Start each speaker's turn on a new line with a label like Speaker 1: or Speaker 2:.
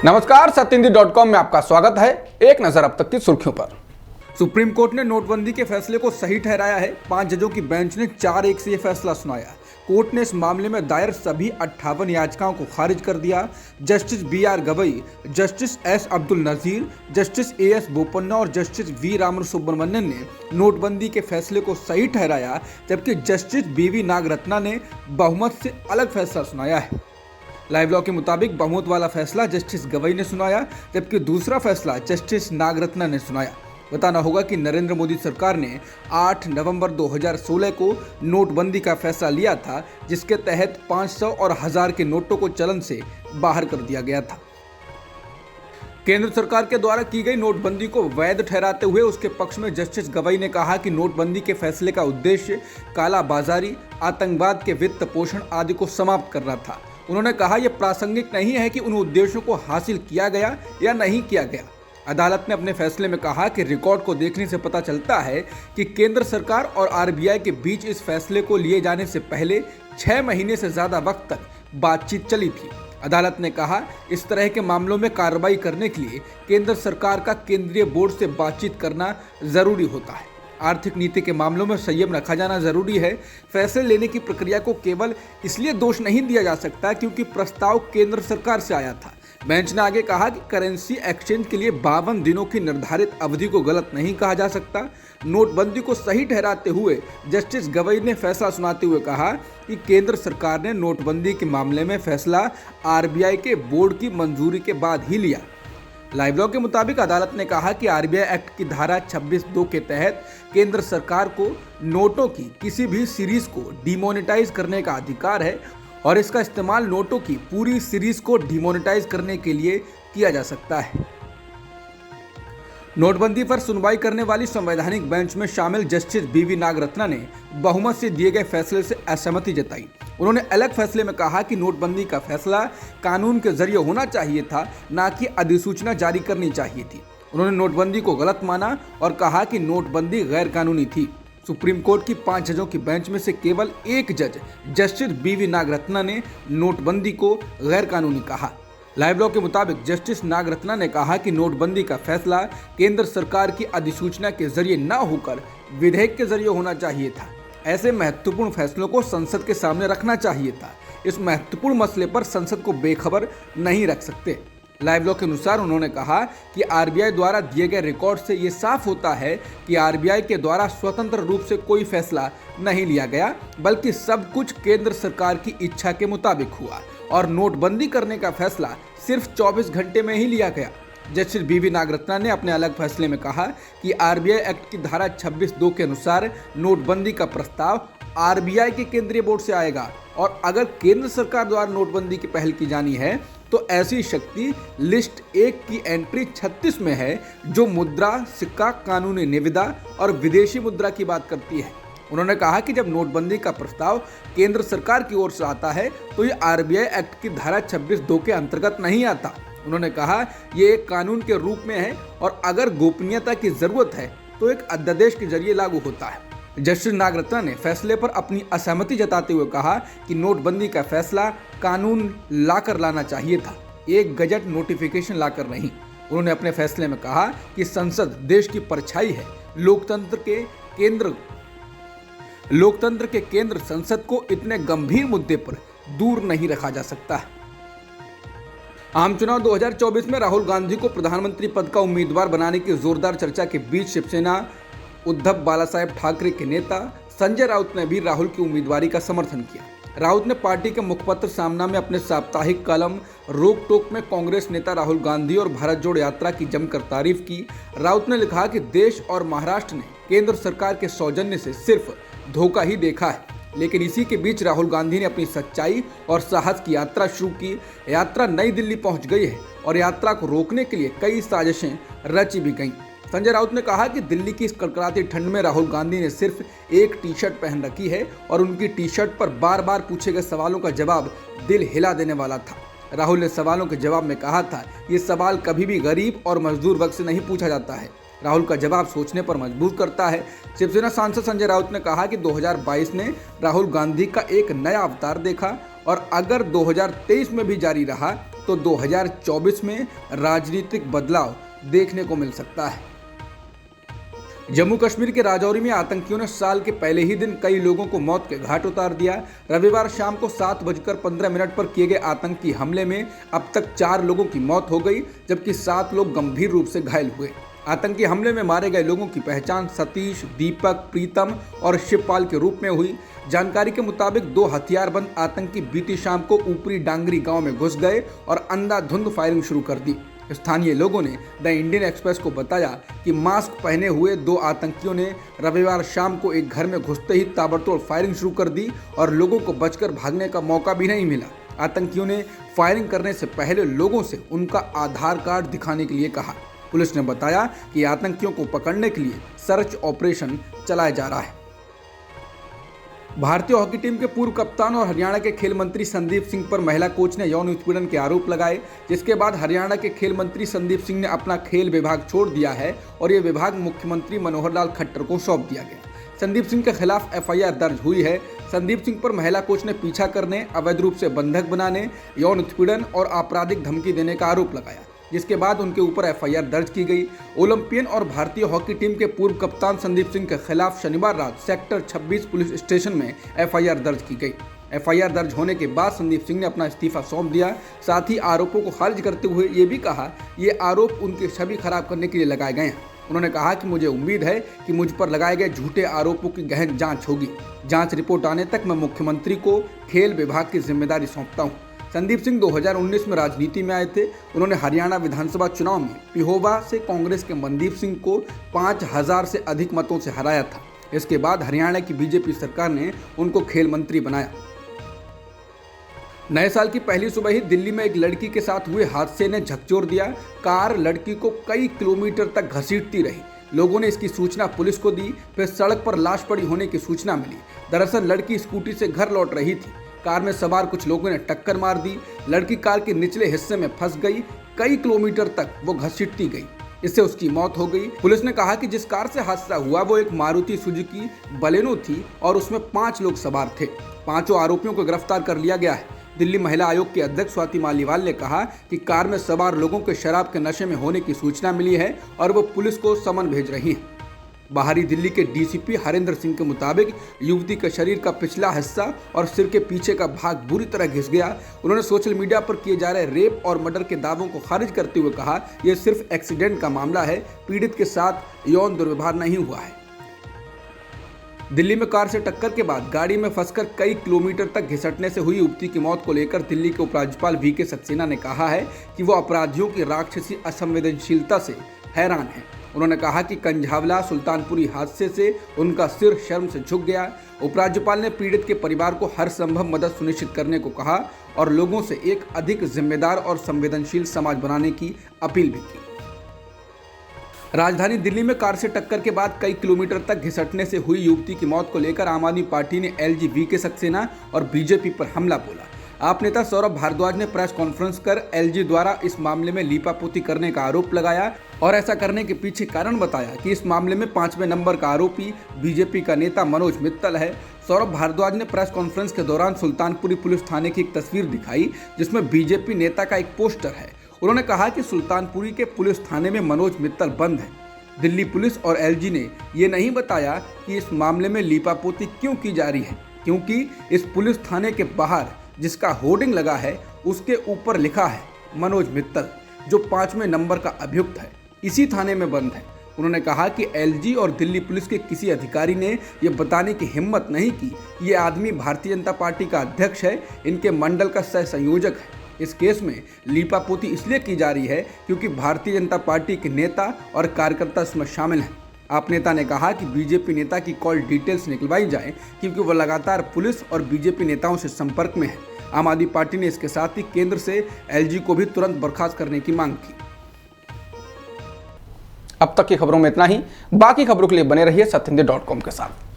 Speaker 1: नमस्कार, सत्येंद्र.com में आपका स्वागत है। एक नजर अब तक की सुर्खियों पर। सुप्रीम कोर्ट ने नोटबंदी के फैसले को सही ठहराया है। 5 जजों की बेंच ने 4-1 से यह फैसला सुनाया। कोर्ट ने इस मामले में दायर सभी 58 याचिकाओं को खारिज कर दिया। Justice B.R. Gavai, justice S. Abdul Nazeer, justice A.S. Bopanna और जस्टिस V. राम सुब्रमण्यन ने नोटबंदी के फैसले को सही ठहराया, जबकि जस्टिस B.V. नागरत्ना ने बहुमत से अलग फैसला सुनाया है। लाइव लॉ के मुताबिक बहुमत वाला फैसला जस्टिस गवई ने सुनाया, जबकि दूसरा फैसला जस्टिस नागरत्ना ने सुनाया। बताना होगा कि नरेंद्र मोदी सरकार ने 8 नवंबर 2016 को नोटबंदी का फैसला लिया था, जिसके तहत 500 और 1000 के नोटों को चलन से बाहर कर दिया गया था। केंद्र सरकार के द्वारा की गई नोटबंदी को वैध ठहराते हुए उसके पक्ष में जस्टिस गवई ने कहा कि नोटबंदी के फैसले का उद्देश्य काला बाजारी, आतंकवाद के वित्त पोषण आदि को समाप्त करना था। उन्होंने कहा, यह प्रासंगिक नहीं है कि उन उद्देश्यों को हासिल किया गया या नहीं किया गया। अदालत ने अपने फैसले में कहा कि रिकॉर्ड को देखने से पता चलता है कि केंद्र सरकार और RBI के बीच इस फैसले को लिए जाने से पहले 6 महीने से ज्यादा वक्त तक बातचीत चली थी। अदालत ने कहा, इस तरह के मामलों में कार्रवाई करने के लिए केंद्र सरकार का केंद्रीय बोर्ड से बातचीत करना जरूरी होता है। आर्थिक नीति के मामलों में संयम रखा जाना जरूरी है। फैसले लेने की प्रक्रिया को केवल इसलिए दोष नहीं दिया जा सकता क्योंकि प्रस्ताव केंद्र सरकार से आया था। बेंच ने आगे कहा कि करेंसी एक्सचेंज के लिए 52 दिनों की निर्धारित अवधि को गलत नहीं कहा जा सकता। नोटबंदी को सही ठहराते हुए जस्टिस गवई ने फैसला सुनाते हुए कहा कि केंद्र सरकार ने नोटबंदी के मामले में फैसला RBI के बोर्ड की मंजूरी के बाद ही लिया। लाइव लॉ के मुताबिक अदालत ने कहा कि RBI एक्ट की धारा 26(2) के तहत केंद्र सरकार को नोटों की किसी भी सीरीज को डिमोनेटाइज करने का अधिकार है और इसका इस्तेमाल नोटों की पूरी सीरीज को डिमोनेटाइज करने के लिए किया जा सकता है। नोटबंदी पर सुनवाई करने वाली संवैधानिक बेंच में शामिल जस्टिस B.V. नागरत्ना ने बहुमत से दिए गए फैसले से असहमति जताई। उन्होंने अलग फैसले में कहा कि नोटबंदी का फैसला कानून के जरिए होना चाहिए था, ना कि अधिसूचना जारी करनी चाहिए थी। उन्होंने नोटबंदी को गलत माना और कहा कि नोटबंदी गैर कानूनी थी। सुप्रीम कोर्ट की 5 जजों की बेंच में से केवल एक जज जस्टिस B.V. नागरत्ना ने नोटबंदी को गैर कानूनी कहा। लाइव लॉ के मुताबिक जस्टिस नागरत्ना ने कहा कि नोटबंदी का फैसला केंद्र सरकार की अधिसूचना के जरिए न होकर विधेयक के जरिए होना चाहिए था। ऐसे महत्वपूर्ण फैसलों को संसद के सामने रखना चाहिए था। इस महत्वपूर्ण मसले पर संसद को बेखबर नहीं रख सकते। लाइव लॉ के अनुसार उन्होंने कहा कि RBI द्वारा दिए गए रिकॉर्ड से ये साफ होता है कि RBI के द्वारा स्वतंत्र रूप से कोई फैसला नहीं लिया गया, बल्कि सब कुछ केंद्र सरकार की इच्छा के मुताबिक हुआ और नोटबंदी करने का फैसला सिर्फ 24 घंटे में ही लिया गया। Justice B.V. नागरत्ना ने अपने अलग फैसले में कहा कि RBI एक्ट की धारा 26(2) के अनुसार नोटबंदी का प्रस्ताव RBI के केंद्रीय बोर्ड से आएगा और अगर केंद्र सरकार द्वारा नोटबंदी की पहल की जानी है तो ऐसी शक्ति लिस्ट 1 की एंट्री 36 में है, जो मुद्रा, सिक्का, कानूनी निविदा और विदेशी मुद्रा की बात करती है। उन्होंने कहा कि जब नोटबंदी का प्रस्ताव केंद्र सरकार की ओर से आता है तो ये RBI एक्ट की धारा 26(2) के अंतर्गत नहीं आता। उन्होंने कहा, ये एक कानून के रूप में है और अगर गोपनीयता की जरूरत है तो एक अध्यादेश के जरिए लागू होता है। जस्टिस नागरत्ना ने फैसले पर अपनी असहमति जताते हुए कहा कि नोटबंदी का फैसला कानून लाकर लाना चाहिए था, एक गजट नोटिफिकेशन लाकर नहीं। उन्होंने अपने फैसले में कहा कि संसद देश की परछाई है। लोकतंत्र के केंद्र संसद को इतने गंभीर मुद्दे पर दूर नहीं रखा जा सकता। आम चुनाव 2024 में राहुल गांधी को प्रधानमंत्री पद का उम्मीदवार बनाने की जोरदार चर्चा के बीच शिवसेना उद्धव बालासाहेब ठाकरे के नेता संजय राउत ने भी राहुल की उम्मीदवारी का समर्थन किया। राउत ने पार्टी के मुखपत्र सामना में अपने साप्ताहिक कॉलम रोक टोक में कांग्रेस नेता राहुल गांधी और भारत जोड़ो यात्रा की जमकर तारीफ की। राउत ने लिखा कि देश और महाराष्ट्र ने केंद्र सरकार के सौजन्य से सिर्फ धोखा ही देखा है, लेकिन इसी के बीच राहुल गांधी ने अपनी सच्चाई और साहस की यात्रा शुरू की। यात्रा नई दिल्ली पहुंच गई है और यात्रा को रोकने के लिए कई साजिशें रची भी गईं। संजय राउत ने कहा कि दिल्ली की इस कड़कड़ाती ठंड में राहुल गांधी ने सिर्फ एक टी-शर्ट पहन रखी है और उनकी टी-शर्ट पर बार बार पूछे गए सवालों का जवाब दिल हिला देने वाला था। राहुल ने सवालों के जवाब में कहा था, ये सवाल कभी भी गरीब और मजदूर वर्ग से नहीं पूछा जाता है। राहुल का जवाब सोचने पर मजबूर करता है। शिवसेना सांसद संजय राउत ने कहा कि 2022 ने राहुल गांधी का एक नया अवतार देखा और अगर 2023 में भी जारी रहा तो 2024 में राजनीतिक बदलाव देखने को मिल सकता है। जम्मू कश्मीर के राजौरी में आतंकियों ने साल के पहले ही दिन कई लोगों को मौत के घाट उतार दिया। रविवार शाम को 7:15 पर किए गए आतंकी हमले में अब तक 4 लोगों की मौत हो गई, जबकि 7 लोग गंभीर रूप से घायल हुए। आतंकी हमले में मारे गए लोगों की पहचान सतीश, दीपक, प्रीतम और शिवपाल के रूप में हुई। जानकारी के मुताबिक 2 हथियारबंद आतंकी बीती शाम को ऊपरी डांगरी गांव में घुस गए और अंधाधुंध फायरिंग शुरू कर दी। स्थानीय लोगों ने द इंडियन एक्सप्रेस को बताया कि मास्क पहने हुए 2 आतंकियों ने रविवार शाम को एक घर में घुसते ही ताबड़तोड़ फायरिंग शुरू कर दी और लोगों को बचकर भागने का मौका भी नहीं मिला। आतंकियों ने फायरिंग करने से पहले लोगों से उनका आधार कार्ड दिखाने के लिए कहा। पुलिस ने बताया कि आतंकियों को पकड़ने के लिए सर्च ऑपरेशन चलाया जा रहा है। भारतीय हॉकी टीम के पूर्व कप्तान और हरियाणा के खेल मंत्री संदीप सिंह पर महिला कोच ने यौन उत्पीड़न के आरोप लगाए, जिसके बाद हरियाणा के खेल मंत्री संदीप सिंह ने अपना खेल विभाग छोड़ दिया है और ये विभाग मुख्यमंत्री मनोहर लाल खट्टर को सौंप दिया गया। संदीप सिंह के खिलाफ FIR दर्ज हुई है। संदीप सिंह पर महिला कोच ने पीछा करने, अवैध रूप से बंधक बनाने, यौन उत्पीड़न और आपराधिक धमकी देने का आरोप लगाया, जिसके बाद उनके ऊपर FIR दर्ज की गई। ओलंपियन और भारतीय हॉकी टीम के पूर्व कप्तान संदीप सिंह के खिलाफ शनिवार रात सेक्टर 26 पुलिस स्टेशन में FIR दर्ज की गई। FIR दर्ज होने के बाद संदीप सिंह ने अपना इस्तीफा सौंप दिया। साथ ही आरोपों को खारिज करते हुए ये भी कहा ये आरोप उनकी छवि खराब करने के लिए लगाए गए हैं। उन्होंने कहा कि मुझे उम्मीद है कि मुझ पर लगाए गए झूठे आरोपों की गहन जांच होगी। जांच रिपोर्ट आने तक मैं मुख्यमंत्री को खेल विभाग की जिम्मेदारी सौंपता हूँ। संदीप सिंह 2019 में राजनीति में आए थे। उन्होंने हरियाणा विधानसभा चुनाव में पिहोवा से कांग्रेस के मनदीप सिंह को 5000 से अधिक मतों से हराया था। इसके बाद हरियाणा की बीजेपी सरकार ने उनको खेल मंत्री बनाया। नए साल की पहली सुबह ही दिल्ली में एक लड़की के साथ हुए हादसे ने झकझोर दिया। कार लड़की को कई किलोमीटर तक घसीटती रही। लोगों ने इसकी सूचना पुलिस को दी। फिर सड़क पर लाश पड़ी होने की सूचना मिली। दरअसल लड़की स्कूटी से घर लौट रही थी। कार में सवार कुछ लोगों ने टक्कर मार दी। लड़की कार के निचले हिस्से में फंस गई। कई किलोमीटर तक वो घसीटती गई। इससे उसकी मौत हो गई। पुलिस ने कहा कि जिस कार से हादसा हुआ वो एक मारुति सुजुकी बलेनो थी और उसमें 5 लोग सवार थे। 5 आरोपियों को गिरफ्तार कर लिया गया है। दिल्ली महिला आयोग की अध्यक्ष स्वाति मालीवाल ने कहा कि कार में सवार लोगों के शराब के नशे में होने की सूचना मिली है और वो पुलिस को समन भेज रही हैं। बाहरी दिल्ली के DCP हरेंद्र सिंह के मुताबिक युवती के शरीर का पिछला हिस्सा और सिर के पीछे का भाग बुरी तरह घिस गया। उन्होंने सोशल मीडिया पर किए जा रहे रेप और मर्डर के दावों को खारिज करते हुए कहा यह सिर्फ एक्सीडेंट का मामला है, पीड़ित के साथ यौन दुर्व्यवहार नहीं हुआ है। दिल्ली में कार से टक्कर के बाद गाड़ी में फंसकर कई किलोमीटर तक घिसटने से हुई युवती की मौत को लेकर दिल्ली के उपराज्यपाल VK सक्सेना ने कहा है कि वो अपराधियों की राक्षसी असंवेदनशीलता से हैरान हैं। उन्होंने कहा कि कंझावला सुल्तानपुरी हादसे से उनका सिर शर्म से झुक गया। उपराज्यपाल ने पीड़ित के परिवार को हर संभव मदद सुनिश्चित करने को कहा और लोगों से एक अधिक जिम्मेदार और संवेदनशील समाज बनाने की अपील भी की। राजधानी दिल्ली में कार से टक्कर के बाद कई किलोमीटर तक घिसटने से हुई युवती की मौत को लेकर आम आदमी पार्टी ने LG VK सक्सेना और बीजेपी पर हमला बोला। आप नेता सौरभ भारद्वाज ने प्रेस कॉन्फ्रेंस कर LG द्वारा इस मामले में लीपापोती करने का आरोप लगाया और ऐसा करने के पीछे कारण बताया कि इस मामले में 5वें नंबर का आरोपी बीजेपी का नेता मनोज मित्तल है। सौरभ भारद्वाज ने प्रेस कॉन्फ्रेंस के दौरान सुल्तानपुरी पुलिस थाने की एक तस्वीर दिखाई जिसमें बीजेपी नेता का एक पोस्टर है। उन्होंने कहा कि सुल्तानपुरी के पुलिस थाने में मनोज मित्तल बंद है। दिल्ली पुलिस और LG ने ये नहीं बताया कि इस मामले में लीपापोती क्यों की जा रही है, क्योंकि इस पुलिस थाने के बाहर जिसका होर्डिंग लगा है उसके ऊपर लिखा है मनोज मित्तल, जो 5वें नंबर का अभियुक्त है, इसी थाने में बंद है। उन्होंने कहा कि LG और दिल्ली पुलिस के किसी अधिकारी ने यह बताने की हिम्मत नहीं की ये आदमी भारतीय जनता पार्टी का अध्यक्ष है, इनके मंडल का सह संयोजक है। इस केस में लीपापोती इसलिए की जा रही है क्योंकि भारतीय जनता पार्टी के नेता और कार्यकर्ता इसमें शामिल हैं। आप नेता ने कहा कि बीजेपी नेता की कॉल डिटेल्स निकलवाई जाए क्योंकि वह लगातार पुलिस और बीजेपी नेताओं से संपर्क में है। आम आदमी पार्टी ने इसके साथ ही केंद्र से LG को भी तुरंत बर्खास्त करने की मांग की। अब तक की खबरों में इतना ही। बाकी खबरों के लिए बने रहिए सत्येंद्र.com के साथ।